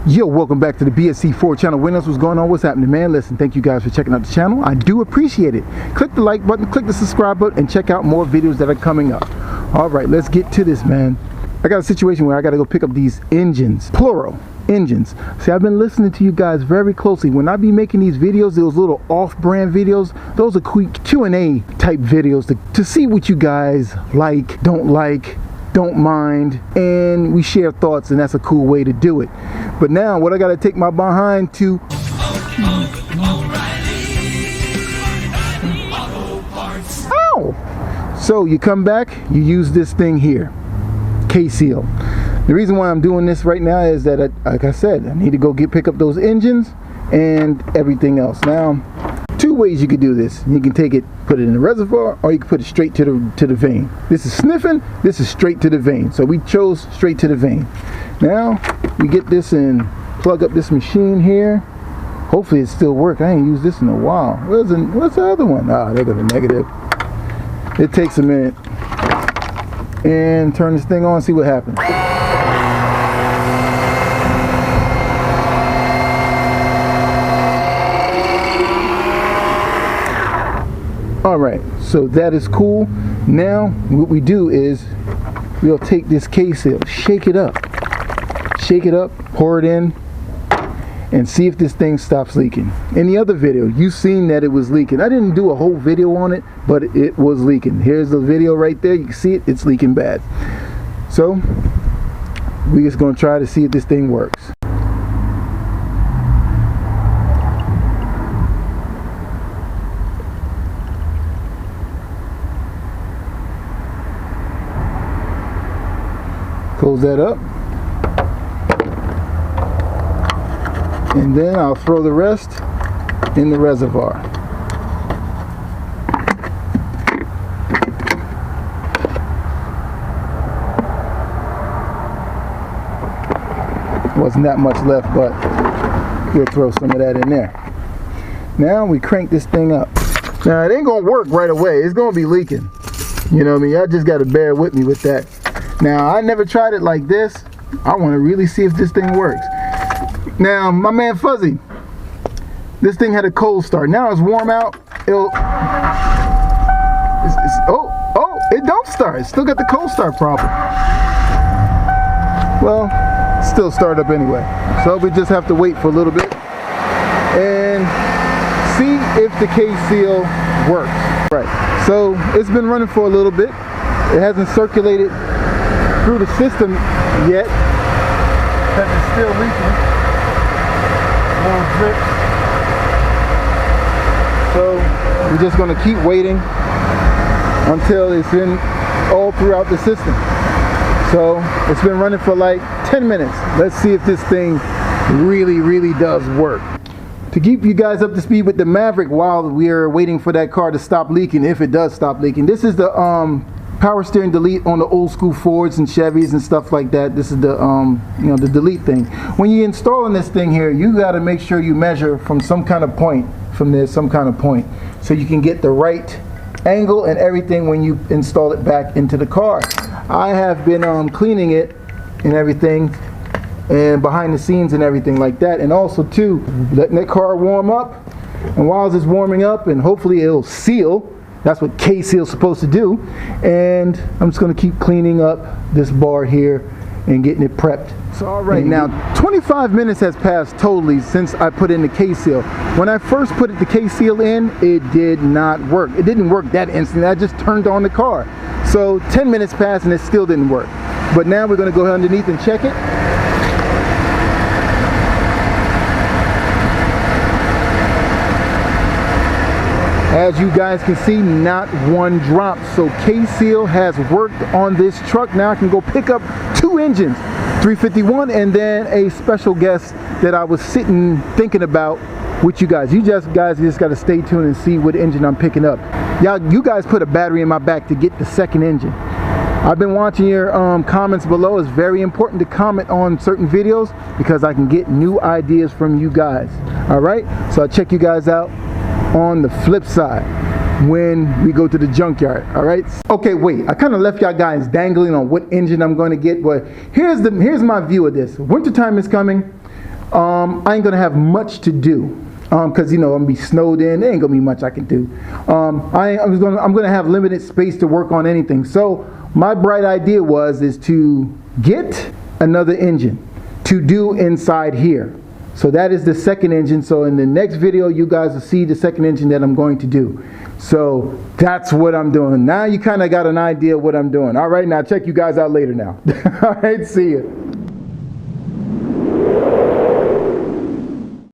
Yo, welcome back to the BSC4 channel. What's going on? What's happening, man? Listen, thank you guys for checking out the channel. I do appreciate it. Click the like button, click the subscribe button, and check out more videos that are coming up. All right, let's get to this, man. I got a situation where I got to go pick up these engines, plural engines. See, I've been listening to you guys very closely. When I be making these videos, those little off-brand videos, those are Q&A type videos to see what you guys like, don't mind, and we share thoughts, and that's a cool way to do it. But now what I got to take my behind to so you come back, you use this thing here, Kseal. The reason why I'm doing this right now is that like I said, I need to go pick up those engines and everything else. Now, two ways you could do this. You can take it, put it in the reservoir, or you can put it straight to the vein. This is sniffing, this is straight to the vein. So we chose straight to the vein. Now we get this and plug up this machine here. Hopefully it still works. I ain't used this in a while. What's the other one? Ah, there goes the negative. It takes a minute. And turn this thing on, see what happens. Alright, so that is cool. Now what we do is we'll take this Kseal, shake it up, pour it in, and see if this thing stops leaking. In the other video, you've seen that it was leaking. I didn't do a whole video on it, but it was leaking. Here's the video right there. You can see it, it's leaking bad. So we're just going to try to see if this thing works. Close that up, and then I'll throw the rest in the reservoir. Wasn't that much left, but we'll throw some of that in there. Now we crank this thing up. Now it ain't gonna work right away. It's gonna be leaking. You know what I mean? Y'all just gotta bear with me with that. Now, I never tried it like this. I want to really see if this thing works. Now, my man Fuzzy, this thing had a cold start. Now it's warm out. It don't start. It's still got the cold start problem. Well, still start up anyway. So we just have to wait for a little bit and see if the Kseal works. Right. So it's been running for a little bit. It hasn't circulated through the system yet because it's still leaking. More drips. So we're just going to keep waiting until it's in all throughout the system. So it's been running for like 10 minutes. Let's see if this thing really does work. To keep you guys up to speed with the Maverick while we are waiting for that car to stop leaking, if it does stop leaking, this is the power steering delete on the old school Fords and Chevys and stuff like that. This is the the delete thing. When you're installing this thing here, you got to make sure you measure from some kind of point, so you can get the right angle and everything when you install it back into the car. I have been cleaning it and everything, and behind the scenes and everything like that, and also too letting that car warm up, and while it's warming up, and hopefully it'll seal. That's what Kseal is supposed to do. And I'm just going to keep cleaning up this bar here and getting it prepped. So all right, now 25 minutes has passed totally since I put in the Kseal. When I first put the Kseal in, it did not work. It didn't work that instant. I just turned on the car. So 10 minutes passed and it still didn't work. But now we're going to go underneath and check it. As you guys can see, not one drop. So Kseal has worked on this truck. Now I can go pick up two engines, 351 and then a special guest that I was sitting thinking about with you guys. You guys just got to stay tuned and see what engine I'm picking up. You guys put a battery in my back to get the second engine. I've been watching your comments below. It's very important to comment on certain videos because I can get new ideas from you guys. All right, so I'll check you guys out on the flip side when we go to the junkyard. All right, okay, wait, I kind of left y'all guys dangling on what engine I'm going to get, but here's my view of this. Wintertime is coming. I ain't gonna have much to do. Because I'm gonna be snowed in. There ain't gonna be much I can do. I'm gonna have limited space to work on anything. So my bright idea is to get another engine to do inside here. So that is the second engine. So in the next video, you guys will see the second engine that I'm going to do. So that's what I'm doing. Now you kind of got an idea of what I'm doing. All right, now check you guys out later now. All right, see you.